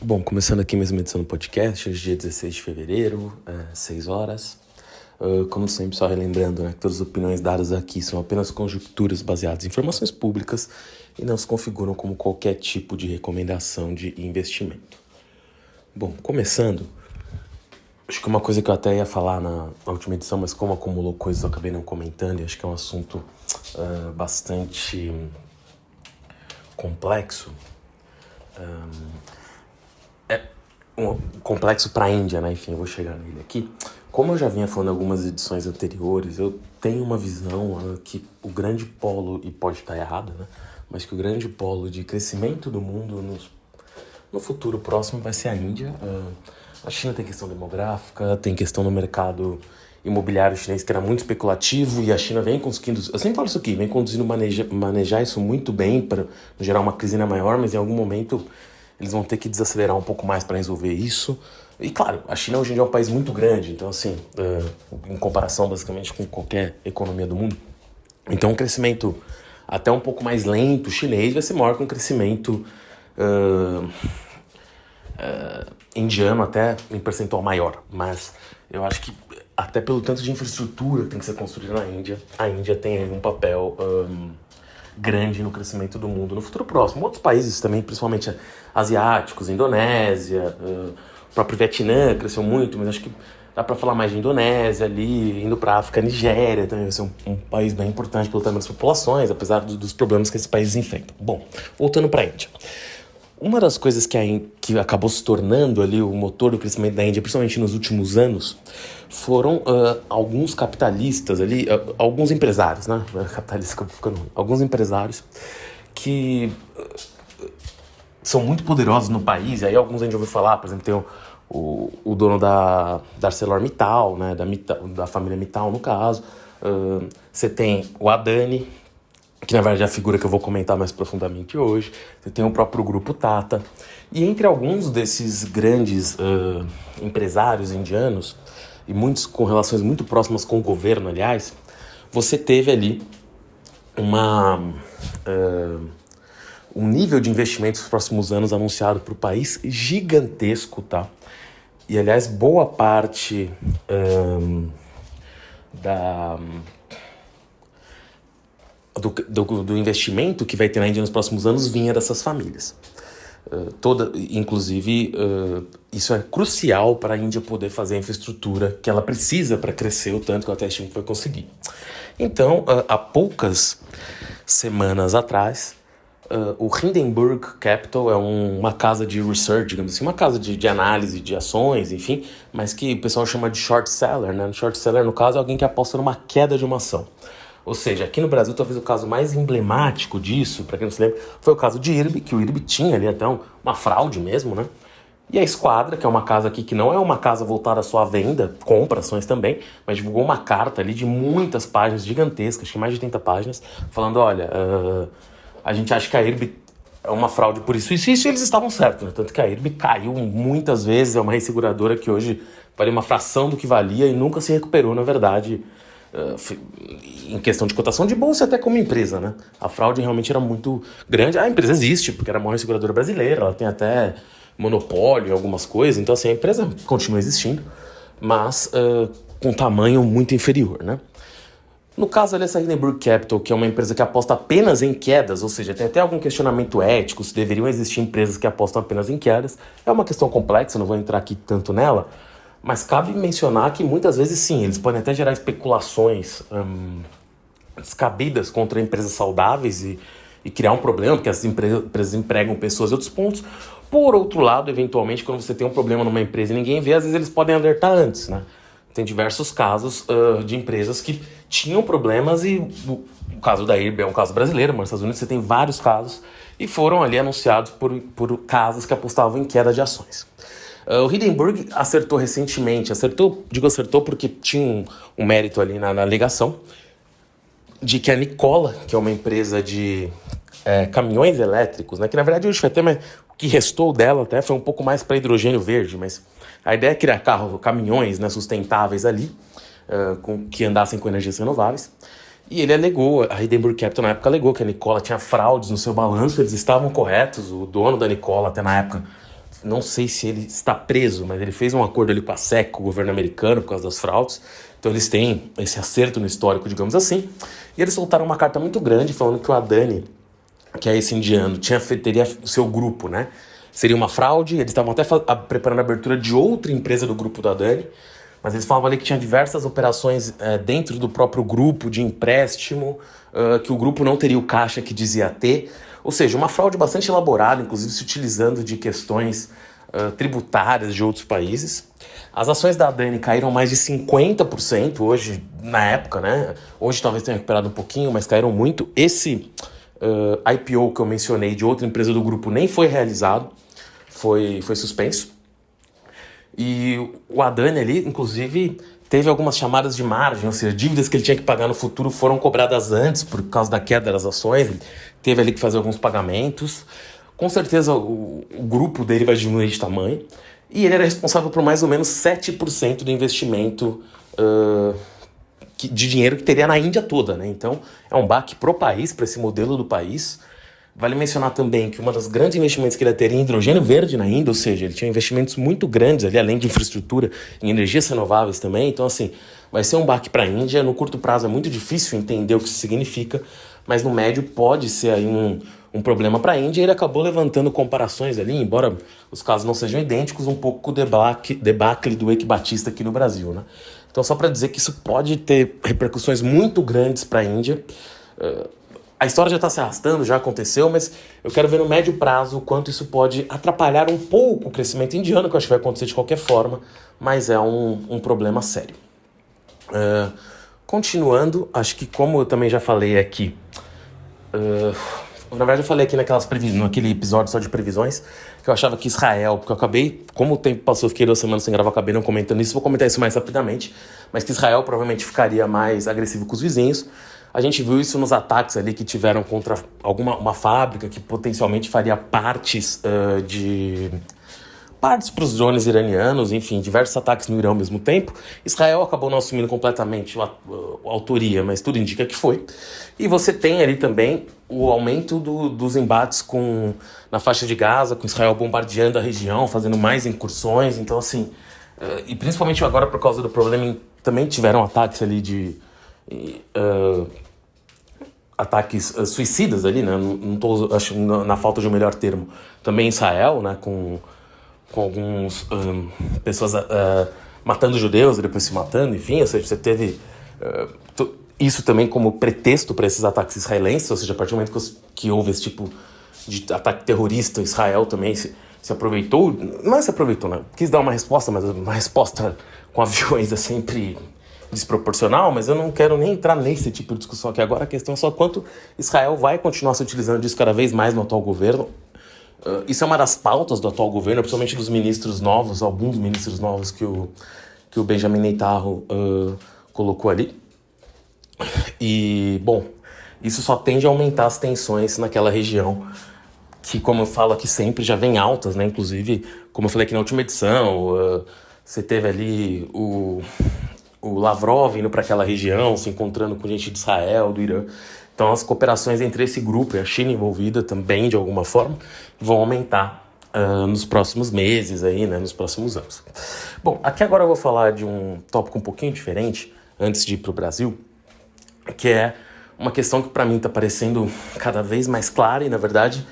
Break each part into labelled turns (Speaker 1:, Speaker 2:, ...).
Speaker 1: Bom, começando aqui mais uma edição do podcast, hoje é dia 16 de fevereiro, 6 horas. Como sempre, só relembrando, né, que todas as opiniões dadas aqui são apenas conjecturas baseadas em informações públicas e não se configuram como qualquer tipo de recomendação de investimento. Bom, começando, acho que uma coisa que eu até ia falar na última edição, mas como acumulou coisas eu acabei não comentando, e acho que é um assunto bastante complexo. Complexo para a Índia, né? Enfim, eu vou chegar nele aqui. Como eu já vinha falando em algumas edições anteriores, eu tenho uma visão que o grande polo, e pode estar errado, né? Mas que o grande polo de crescimento do mundo no futuro próximo vai ser a Índia. A China tem questão demográfica, tem questão no mercado imobiliário chinês que era muito especulativo, e a China vem conseguindo, eu sempre falo isso aqui, vem conseguindo manejar isso muito bem para gerar uma crise ainda maior, mas em algum momento eles vão ter que desacelerar um pouco mais para resolver isso. E claro, a China hoje em dia é um país muito grande, então assim, em comparação basicamente com qualquer economia do mundo, então um crescimento até um pouco mais lento chinês vai ser maior que um crescimento indiano, até em percentual maior. Mas eu acho que até pelo tanto de infraestrutura que tem que ser construída na Índia, a Índia tem um papel grande no crescimento do mundo no futuro próximo. Outros países também, principalmente asiáticos, Indonésia, o próprio Vietnã cresceu muito, mas acho que dá para falar mais de Indonésia ali, indo para África, Nigéria também vai ser um país bem importante pelo tamanho das populações, apesar dos problemas que esses países enfrentam. Bom, voltando para a Índia. Uma das coisas que acabou se tornando ali o motor do crescimento da Índia, principalmente nos últimos anos, foram alguns capitalistas ali, alguns empresários, né? Capitalistas acabou ficando ruim. Alguns empresários que são muito poderosos no país, e aí alguns a gente ouviu falar, por exemplo, tem o dono da ArcelorMittal, né? Da família Mittal, no caso. Você tem o Adani, que na verdade é a figura que eu vou comentar mais profundamente hoje. Você tem o próprio grupo Tata. E entre alguns desses grandes empresários indianos, e muitos com relações muito próximas com o governo, aliás, você teve ali um nível de investimento nos próximos anos anunciado para o país gigantesco, tá? E aliás, boa parte do investimento que vai ter na Índia nos próximos anos vinha dessas famílias. Inclusive, isso é crucial para a Índia poder fazer a infraestrutura que ela precisa para crescer o tanto que ela até estima que vai conseguir. Então, há poucas semanas atrás, o Hindenburg Capital é uma casa de research, digamos assim, uma casa de análise de ações, enfim, mas que o pessoal chama de short seller, né? Short seller, no caso, é alguém que aposta numa queda de uma ação. Ou seja, aqui no Brasil, talvez o caso mais emblemático disso, para quem não se lembra, foi o caso de IRB, que o IRB tinha ali até uma fraude mesmo, né? E a Esquadra, que é uma casa aqui que não é uma casa voltada só à venda, compra ações também, mas divulgou uma carta ali de muitas páginas gigantescas, acho que mais de 80 páginas, falando, olha, a gente acha que a IRB é uma fraude por isso, e eles estavam certos, né? Tanto que a IRB caiu muitas vezes, é uma resseguradora que hoje vale uma fração do que valia e nunca se recuperou, na verdade, em questão de cotação de bolsa, até como empresa, né? A fraude realmente era muito grande. A empresa existe, porque era a maior seguradora brasileira, ela tem até monopólio em algumas coisas, então assim, a empresa continua existindo, mas com tamanho muito inferior, né? No caso ali, essa Hindenburg Capital, que é uma empresa que aposta apenas em quedas, ou seja, tem até algum questionamento ético se deveriam existir empresas que apostam apenas em quedas, é uma questão complexa, não vou entrar aqui tanto nela, mas cabe mencionar que muitas vezes sim, eles podem até gerar especulações descabidas contra empresas saudáveis e criar um problema, porque as empresas empregam pessoas em outros pontos. Por outro lado, eventualmente, quando você tem um problema numa empresa e ninguém vê, às vezes eles podem alertar antes, né? Tem diversos casos de empresas que tinham problemas e o caso da IRB é um caso brasileiro, mas nos Estados Unidos você tem vários casos e foram ali anunciados por casas que apostavam em queda de ações. O Hindenburg acertou recentemente, acertou porque tinha um mérito ali na alegação, de que a Nikola, que é uma empresa de caminhões elétricos, né, que na verdade hoje foi até, mas o que restou dela até foi um pouco mais para hidrogênio verde, mas a ideia é criar caminhões, né, sustentáveis ali, que andassem com energias renováveis. E ele alegou, a Hindenburg Capital na época alegou que a Nikola tinha fraudes no seu balanço, eles estavam corretos, o dono da Nikola até na época não sei se ele está preso, mas ele fez um acordo ali com a SEC, com o governo americano, por causa das fraudes. Então eles têm esse acerto no histórico, digamos assim. E eles soltaram uma carta muito grande falando que o Adani, que é esse indiano, teria o seu grupo, né? Seria uma fraude. Eles estavam até preparando a abertura de outra empresa do grupo do Adani, mas eles falavam ali que tinha diversas operações dentro do próprio grupo de empréstimo, que o grupo não teria o caixa que dizia ter. Ou seja, uma fraude bastante elaborada, inclusive se utilizando de questões tributárias de outros países. As ações da Adani caíram mais de 50% hoje, na época, né? Hoje talvez tenha recuperado um pouquinho, mas caíram muito. Esse IPO que eu mencionei de outra empresa do grupo nem foi realizado, foi suspenso. E o Adani ali, inclusive, teve algumas chamadas de margem, ou seja, dívidas que ele tinha que pagar no futuro foram cobradas antes por causa da queda das ações. Ele teve ali que fazer alguns pagamentos. Com certeza o grupo dele vai diminuir de tamanho. E ele era responsável por mais ou menos 7% do investimento de dinheiro que teria na Índia toda, né? Então é um baque pro país, para esse modelo do país. Vale mencionar também que uma das grandes investimentos que ele ia ter em hidrogênio verde na Índia, ou seja, ele tinha investimentos muito grandes ali, além de infraestrutura, em energias renováveis também. Então, assim, vai ser um baque para a Índia. No curto prazo é muito difícil entender o que isso significa, mas no médio pode ser aí um problema para a Índia. E ele acabou levantando comparações ali, embora os casos não sejam idênticos, um pouco com o debacle do Eike Batista aqui no Brasil, né? Então, só para dizer que isso pode ter repercussões muito grandes para a Índia. A história já está se arrastando, já aconteceu, mas eu quero ver no médio prazo o quanto isso pode atrapalhar um pouco o crescimento indiano, que eu acho que vai acontecer de qualquer forma, mas é um problema sério. Continuando, acho que como eu também já falei aqui, na verdade eu falei aqui naquele episódio só de previsões, que eu achava que Israel, porque eu acabei, como o tempo passou, eu fiquei 2 semanas sem gravar, eu acabei não comentando isso, vou comentar isso mais rapidamente, mas que Israel provavelmente ficaria mais agressivo com os vizinhos. A gente viu isso nos ataques ali que tiveram contra uma fábrica que potencialmente faria partes para os drones iranianos, enfim, diversos ataques no Irã ao mesmo tempo. Israel acabou não assumindo completamente a autoria, mas tudo indica que foi. E você tem ali também o aumento dos embates na faixa de Gaza, com Israel bombardeando a região, fazendo mais incursões. Então, assim, e principalmente agora por causa do problema, também tiveram ataques ali ataques suicidas ali, né? Não tô, acho, na falta de um melhor termo. Também em Israel, né? Com algumas pessoas matando judeus e depois se matando, enfim. Ou seja, você teve isso também como pretexto para esses ataques israelenses. Ou seja, a partir do momento que houve esse tipo de ataque terrorista, Israel também se aproveitou. Não é se aproveitou, né? Quis dar uma resposta, mas uma resposta com aviões é sempre desproporcional, mas eu não quero nem entrar nesse tipo de discussão aqui agora. A questão é só quanto Israel vai continuar se utilizando disso cada vez mais no atual governo. Isso é uma das pautas do atual governo, principalmente dos ministros novos, alguns ministros novos que o Benjamin Netanyahu colocou ali. E, bom, isso só tende a aumentar as tensões naquela região, que, como eu falo aqui sempre, já vem altas, né? Inclusive, como eu falei aqui na última edição, você teve ali o Lavrov indo para aquela região, se encontrando com gente de Israel, do Irã. Então as cooperações entre esse grupo e a China envolvida também, de alguma forma, vão aumentar nos próximos meses, aí, né, nos próximos anos. Bom, aqui agora eu vou falar de um tópico um pouquinho diferente, antes de ir para o Brasil, que é uma questão que para mim está parecendo cada vez mais clara e, na verdade,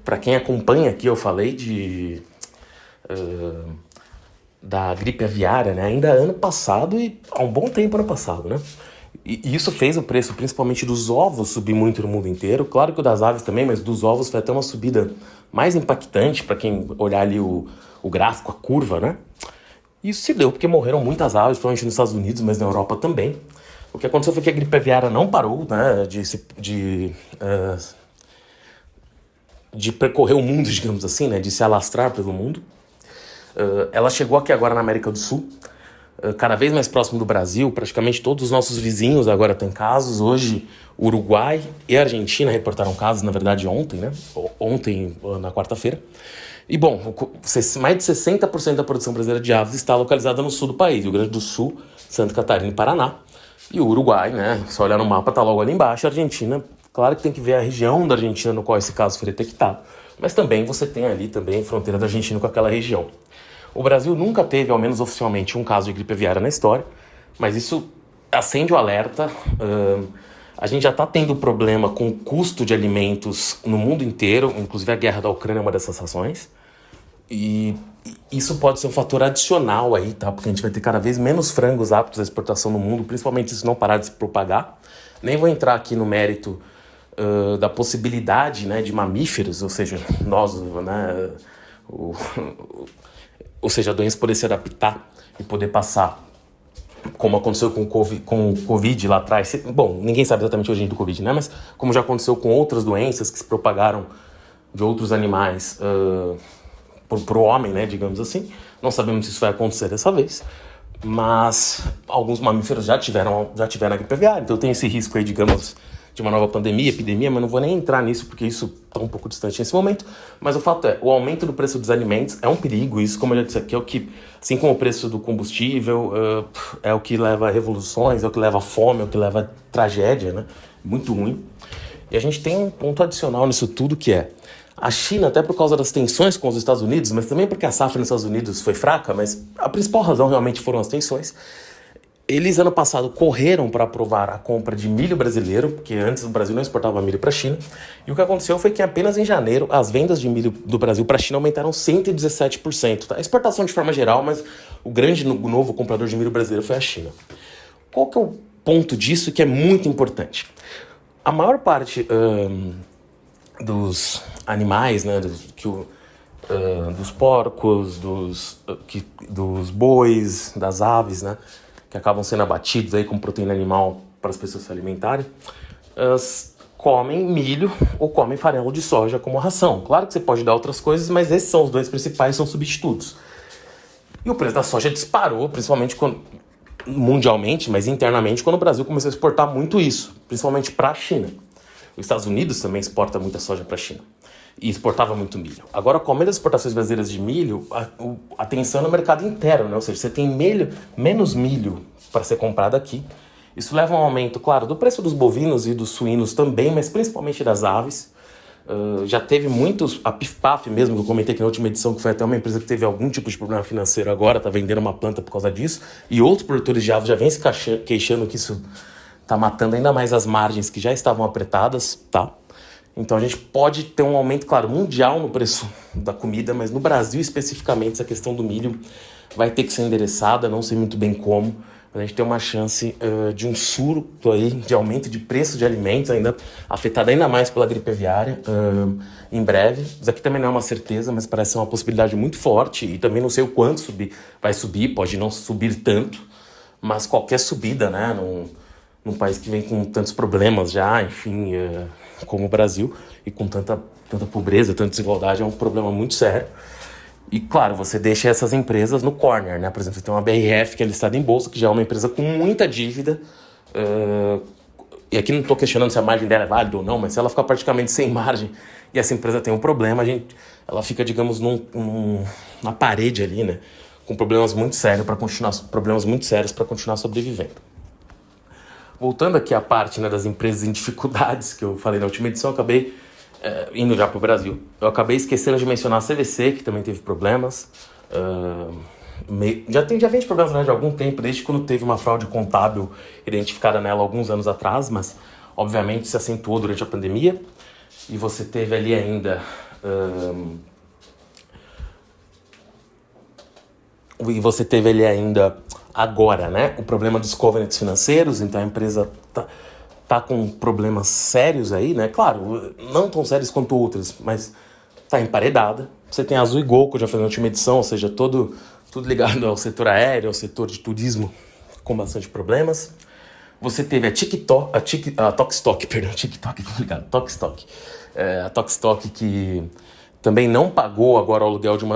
Speaker 1: para quem acompanha aqui, eu falei da gripe aviária, né? Ainda ano passado e há um bom tempo ano passado, né? E isso fez o preço, principalmente dos ovos, subir muito no mundo inteiro. Claro que o das aves também, mas dos ovos foi até uma subida mais impactante para quem olhar ali o gráfico, a curva, né? Isso se deu porque morreram muitas aves, principalmente nos Estados Unidos, mas na Europa também. O que aconteceu foi que a gripe aviária não parou, né, de percorrer o mundo, digamos assim, né, de se alastrar pelo mundo. Ela chegou aqui agora na América do Sul, cada vez mais próximo do Brasil. Praticamente todos os nossos vizinhos agora têm casos. Hoje, o Uruguai e a Argentina reportaram casos, na verdade, ontem, né? Ontem, na quarta-feira. E, bom, mais de 60% da produção brasileira de aves está localizada no sul do país. Rio Grande do Sul, Santa Catarina e Paraná. E o Uruguai, né? Se olhar no mapa, está logo ali embaixo. A Argentina, claro que tem que ver a região da Argentina no qual esse caso foi detectado. mas também você tem ali também a fronteira da Argentina com aquela região. O Brasil nunca teve, ao menos oficialmente, um caso de gripe aviária na história, mas isso acende o alerta. A gente já está tendo problema com o custo de alimentos no mundo inteiro, inclusive a guerra da Ucrânia é uma dessas razões. E isso pode ser um fator adicional aí, tá? Porque a gente vai ter cada vez menos frangos aptos à exportação no mundo, principalmente se não parar de se propagar. Nem vou entrar aqui no mérito da possibilidade, né, de mamíferos, ou seja, nós, né, ou seja, a doença poder se adaptar e poder passar, como aconteceu com o Covid lá atrás. Bom, ninguém sabe exatamente a origem do Covid, né? Mas como já aconteceu com outras doenças que se propagaram de outros animais pro homem, né, digamos assim. Não sabemos se isso vai acontecer dessa vez, mas alguns mamíferos já tiveram a gripe aviária, então tem esse risco aí, digamos, de uma nova pandemia, epidemia, mas não vou nem entrar nisso porque isso está um pouco distante nesse momento. Mas o fato é, o aumento do preço dos alimentos é um perigo, isso, como eu já disse aqui, é o que, assim como o preço do combustível, é o que leva a revoluções, é o que leva a fome, é o que leva a tragédia, né? Muito ruim. E a gente tem um ponto adicional nisso tudo, que é a China, até por causa das tensões com os Estados Unidos, mas também porque a safra nos Estados Unidos foi fraca, mas a principal razão realmente foram as tensões. Eles, ano passado, correram para aprovar a compra de milho brasileiro, porque antes o Brasil não exportava milho para a China. E o que aconteceu foi que apenas em janeiro, as vendas de milho do Brasil para a China aumentaram 117%. Tá? A exportação de forma geral, mas o novo comprador de milho brasileiro foi a China. Qual que é o ponto disso que é muito importante? A maior parte dos animais, né, dos porcos, dos bois, das aves, né, que acabam sendo abatidos aí com proteína animal para as pessoas se alimentarem, comem milho ou comem farelo de soja como ração. Claro que você pode dar outras coisas, mas esses são os dois principais, são substitutos. E o preço da soja disparou, principalmente mundialmente, mas internamente, quando o Brasil começou a exportar muito isso, principalmente para a China. Os Estados Unidos também exporta muita soja para a China e exportava muito milho. Agora, com a menos exportações brasileiras de milho, a tensão é no mercado interno, né? Ou seja, você tem menos milho para ser comprado aqui. Isso leva a um aumento, claro, do preço dos bovinos e dos suínos também, mas principalmente das aves. Já teve muitos, a PIF-PAF mesmo, que eu comentei aqui na última edição, que foi até uma empresa que teve algum tipo de problema financeiro agora, está vendendo uma planta por causa disso, e outros produtores de aves já vêm se queixando que isso está matando ainda mais as margens que já estavam apertadas, tá? Então a gente pode ter um aumento, claro, mundial no preço da comida, mas no Brasil especificamente essa questão do milho vai ter que ser endereçada, não sei muito bem como. A gente tem uma chance de um surto aí, de aumento de preço de alimentos, ainda afetado ainda mais pela gripe aviária, em breve. Isso aqui também não é uma certeza, mas parece ser uma possibilidade muito forte, e também não sei o quanto vai subir, pode não subir tanto, mas qualquer subida, né, num país que vem com tantos problemas já, enfim, como o Brasil, e com tanta pobreza, tanta desigualdade, é um problema muito sério. E, claro, você deixa essas empresas no corner, né? Por exemplo, você tem uma BRF que é listada em bolsa, que já é uma empresa com muita dívida. E aqui não estou questionando se a margem dela é válida ou não, mas se ela ficar praticamente sem margem e essa empresa tem um problema, ela fica, digamos, na parede ali, né? Com problemas muito sérios para continuar sobrevivendo. Voltando aqui à parte, né, das empresas em dificuldades que eu falei na última edição, eu acabei indo já para o Brasil. Eu acabei esquecendo de mencionar a CVC, que também teve problemas. Já vem de problemas, né, de algum tempo, desde quando teve uma fraude contábil identificada nela alguns anos atrás, mas obviamente se acentuou durante a pandemia. E você teve ali ainda agora, né, o problema dos covenants financeiros. Então a empresa tá com problemas sérios aí, né? Claro, não tão sérios quanto outras, mas tá emparedada. Você tem a Azul e Gol, que eu já falei na última edição, ou seja, tudo ligado ao setor aéreo, ao setor de turismo, com bastante problemas. Você teve a Tokstok, a Tokstok, que também não pagou agora o aluguel de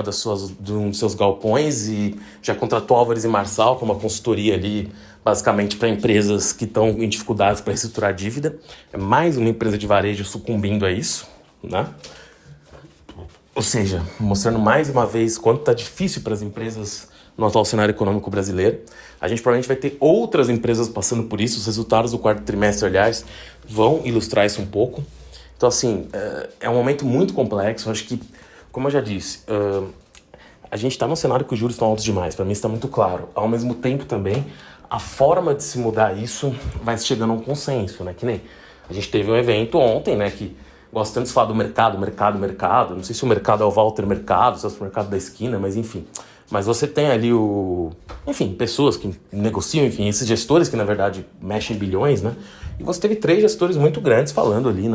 Speaker 1: de um dos seus galpões e já contratou Álvares e Marçal, que é uma consultoria ali, basicamente para empresas que estão em dificuldades para reestruturar a dívida. É mais uma empresa de varejo sucumbindo a isso, né? Ou seja, mostrando mais uma vez quanto está difícil para as empresas no atual cenário econômico brasileiro. A gente provavelmente vai ter outras empresas passando por isso. Os resultados do quarto trimestre, aliás, vão ilustrar isso um pouco. Então, assim, é um momento muito complexo. Eu acho que, como eu já disse, a gente está num cenário que os juros estão altos demais. Para mim isso está muito claro. Ao mesmo tempo também, a forma de se mudar isso vai chegando a um consenso, né? Que nem a gente teve um evento ontem, né? Que gosta tanto de falar do mercado. Não sei se o mercado é o Walter Mercado, se é o mercado da esquina, mas enfim. Mas você tem ali enfim, pessoas que negociam, enfim, esses gestores que na verdade mexem em bilhões, né? E você teve 3 gestores muito grandes falando ali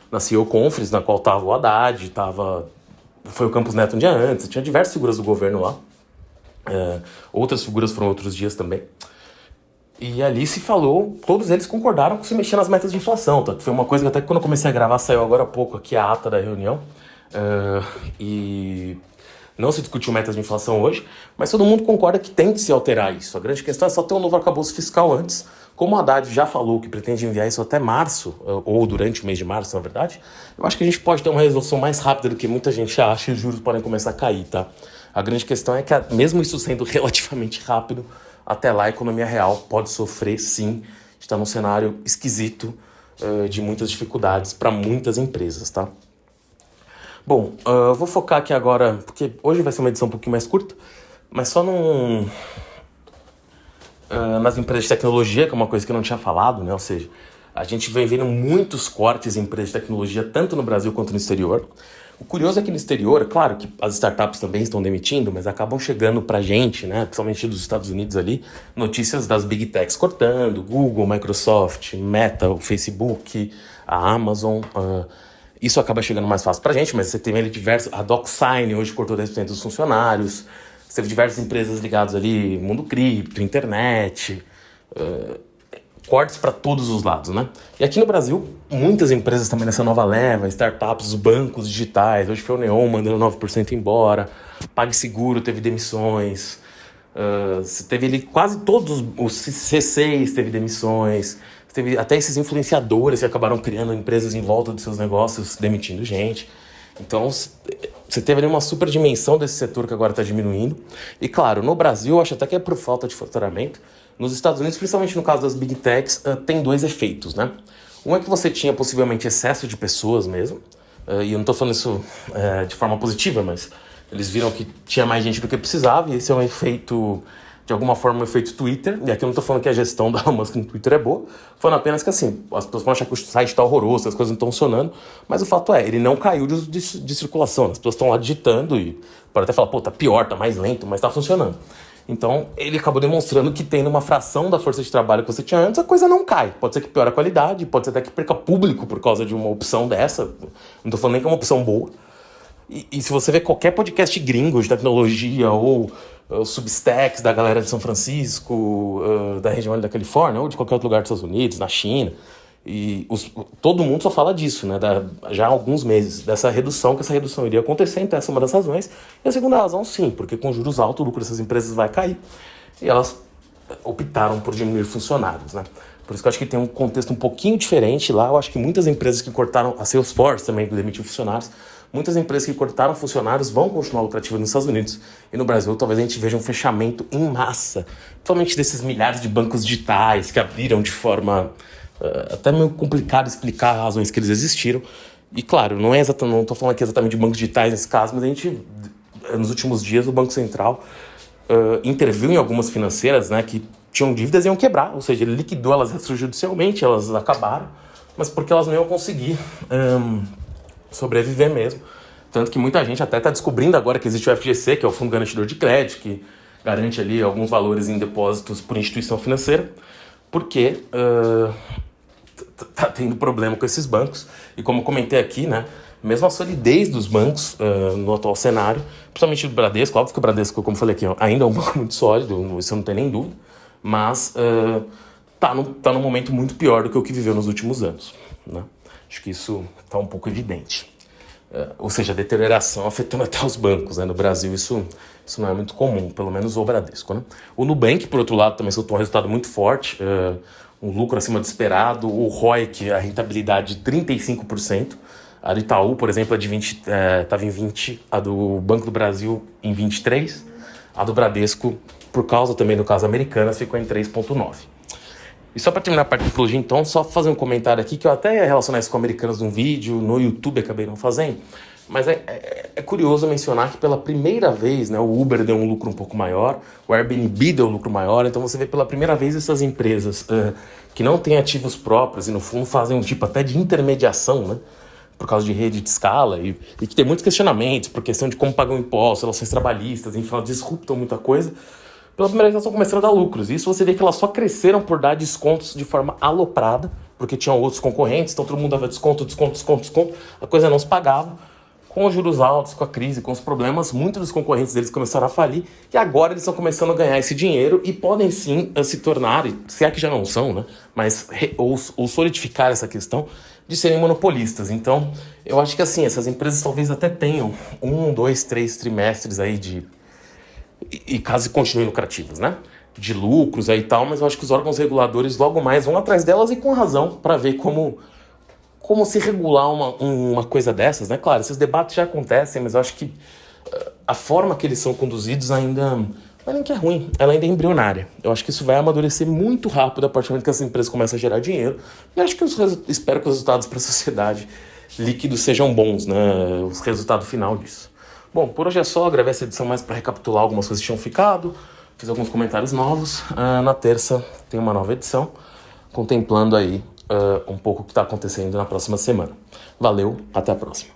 Speaker 1: na CEO Conference, na qual tava o Haddad, foi o Campos Neto um dia antes, tinha diversas figuras do governo lá. Outras figuras foram outros dias também. E ali se falou, todos eles concordaram com se mexer nas metas de inflação, tá? Foi uma coisa que até quando eu comecei a gravar saiu agora há pouco aqui a ata da reunião. E não se discutiu metas de inflação hoje, mas todo mundo concorda que tem que se alterar isso. A grande questão é só ter um novo arcabouço fiscal antes. Como o Haddad já falou que pretende enviar isso até março, ou durante o mês de março, na verdade, eu acho que a gente pode ter uma resolução mais rápida do que muita gente acha e os juros podem começar a cair, tá? A grande questão é que, mesmo isso sendo relativamente rápido, até lá a economia real pode sofrer, sim. Está num cenário esquisito de muitas dificuldades para muitas empresas, tá? Bom, eu vou focar aqui agora, porque hoje vai ser uma edição um pouquinho mais curta, mas só nas empresas de tecnologia, que é uma coisa que eu não tinha falado, né? Ou seja, a gente vem vendo muitos cortes em empresas de tecnologia, tanto no Brasil quanto no exterior. O curioso é que no exterior, é claro que as startups também estão demitindo, mas acabam chegando pra gente, né, principalmente dos Estados Unidos ali, notícias das Big Techs cortando, Google, Microsoft, Meta, o Facebook, a Amazon. Isso acaba chegando mais fácil pra gente, mas você tem ali a DocSign hoje cortou 10% dos funcionários, você teve diversas empresas ligadas ali, mundo cripto, internet, cortes para todos os lados, né? E aqui no Brasil, muitas empresas também nessa nova leva, startups, bancos digitais, hoje foi o Neon mandando 9% embora, PagSeguro teve demissões, você teve ali quase todos, os C6 teve demissões, teve até esses influenciadores que acabaram criando empresas em volta dos seus negócios, demitindo gente. Então, você teve ali uma super dimensão desse setor que agora está diminuindo. E claro, no Brasil, eu acho até que é por falta de faturamento. Nos Estados Unidos, principalmente no caso das Big Techs, tem 2 efeitos, né? Um é que você tinha possivelmente excesso de pessoas mesmo. E eu não estou falando isso de forma positiva, mas eles viram que tinha mais gente do que precisava. E esse é um efeito, de alguma forma, um efeito Twitter. E aqui eu não estou falando que a gestão da Elon Musk no Twitter é boa. Falando apenas que, assim, as pessoas vão achar que o site está horroroso, que as coisas não estão funcionando. Mas o fato é, ele não caiu de circulação. As pessoas estão lá digitando e pode até falar, pô, tá pior, tá mais lento, mas tá funcionando. Então, ele acabou demonstrando que tendo uma fração da força de trabalho que você tinha antes, a coisa não cai. Pode ser que piore a qualidade, pode ser até que perca público por causa de uma opção dessa. Não tô falando nem que é uma opção boa. E se você vê qualquer podcast gringo de tecnologia ou Substacks da galera de São Francisco, da região ali da Califórnia, ou de qualquer outro lugar dos Estados Unidos, na China, todo mundo só fala disso, né? Já há alguns meses, dessa redução, que essa redução iria acontecer, então essa é uma das razões. E a segunda razão, sim, porque com juros altos o lucro dessas empresas vai cair. E elas optaram por diminuir funcionários, né? Por isso que eu acho que tem um contexto um pouquinho diferente lá. Eu acho que muitas empresas que cortaram, a Salesforce também demitiu funcionários, muitas empresas que cortaram funcionários vão continuar lucrativas nos Estados Unidos. E no Brasil talvez a gente veja um fechamento em massa, principalmente desses milhares de bancos digitais que abriram de forma até meio complicado explicar as razões que eles existiram. E claro, não estou falando aqui exatamente de bancos digitais nesse caso, mas a gente, nos últimos dias, o Banco Central interviu em algumas financeiras, né, que tinham dívidas e iam quebrar, ou seja, ele liquidou elas extrajudicialmente, elas acabaram, mas porque elas não iam conseguir sobreviver mesmo. Tanto que muita gente até está descobrindo agora que existe o FGC, que é o Fundo Garantidor de Crédito, que garante ali alguns valores em depósitos por instituição financeira, porque tá tendo problema com esses bancos. E como eu comentei aqui, né, mesmo a solidez dos bancos no atual cenário, principalmente do Bradesco, óbvio que o Bradesco, como eu falei aqui, ainda é um banco muito sólido, isso eu não tenho nem dúvida, mas tá num momento muito pior do que o que viveu nos últimos anos, né? Acho que isso está um pouco evidente. Ou seja, a deterioração afetando até os bancos, né? No Brasil isso não é muito comum, pelo menos o Bradesco, né? O Nubank, por outro lado, também soltou um resultado muito forte, um lucro acima do esperado, o ROIC, a rentabilidade de 35%. A do Itaú, por exemplo, estava em 20%, a do Banco do Brasil em 23%, a do Bradesco, por causa também do caso Americanas, ficou em 3,9%. E só para terminar a parte de psicologia, então, só fazer um comentário aqui, que eu até ia relacionar isso com Americanas num vídeo, no YouTube acabei não fazendo, mas é curioso mencionar que pela primeira vez, né, o Uber deu um lucro um pouco maior, o Airbnb deu um lucro maior, então você vê pela primeira vez essas empresas que não têm ativos próprios e no fundo fazem um tipo até de intermediação, né, por causa de rede de escala e que tem muitos questionamentos por questão de como pagam impostos, relações trabalhistas, enfim, elas disruptam muita coisa. Pela primeira vez elas estão começando a dar lucros. Isso você vê que elas só cresceram por dar descontos de forma aloprada, porque tinham outros concorrentes, então todo mundo dava desconto, a coisa não se pagava. Com os juros altos, com a crise, com os problemas, muitos dos concorrentes deles começaram a falir e agora eles estão começando a ganhar esse dinheiro e podem sim se tornar, se é que já não são, né, mas ou solidificar essa questão de serem monopolistas. Então, eu acho que assim, essas empresas talvez até tenham 1, 2, 3 trimestres aí e caso continuem lucrativas, né, de lucros aí e tal, mas eu acho que os órgãos reguladores logo mais vão atrás delas e com razão para ver como se regular uma coisa dessas, né? Claro, esses debates já acontecem, mas eu acho que a forma que eles são conduzidos ainda, não é nem que é ruim, ela ainda é embrionária. Eu acho que isso vai amadurecer muito rápido a partir do momento que essa empresa começa a gerar dinheiro. E acho que espero que os resultados para a sociedade líquidos sejam bons, né? O resultado final disso. Bom, por hoje é só, gravei essa edição mais para recapitular algumas coisas que tinham ficado, fiz alguns comentários novos. Na terça tem uma nova edição, contemplando aí um pouco o que está acontecendo na próxima semana. Valeu, até a próxima.